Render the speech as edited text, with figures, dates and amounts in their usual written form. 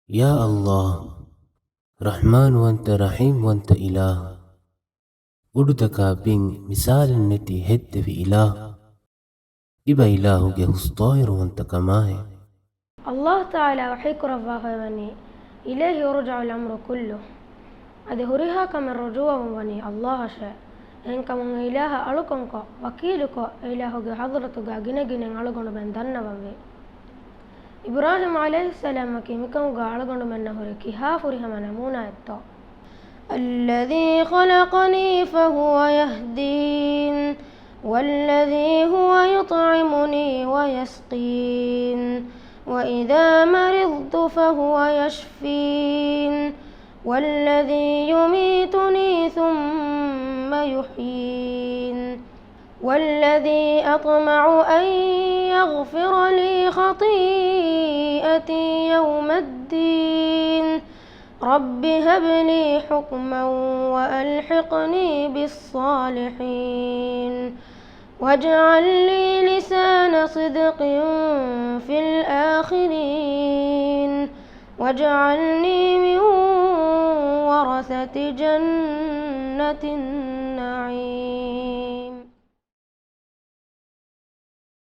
يا الله رحمن وانت رحيم وانت إله أردك بين مثال النتي هد في إله إبا إله جهوز طائر وانت كماه. الله تعالى وحيك رفاه وني إليه يرجع الأمر كله أده هريها كم الرجوع وني الله شاء إنك من إله ألقنك وكيلك إله حضرتك جنجن ألقن من دنبه إبراهيم عليه السلام كيمكم ألقن من نهرك هافرها من أمونا التو الذي خلقني فهو يهدين والذي هو يطعمني ويسقين وإذا مرضت فهو يشفين والذي يميتني ثم يحيين والذي أطمع أن يغفر لي خطيئتي يوم الدين رب هب لي حكما وألحقني بالصالحين واجعل لي لسان صدق في الآخرين واجعلني من ورثة جنة النعيم.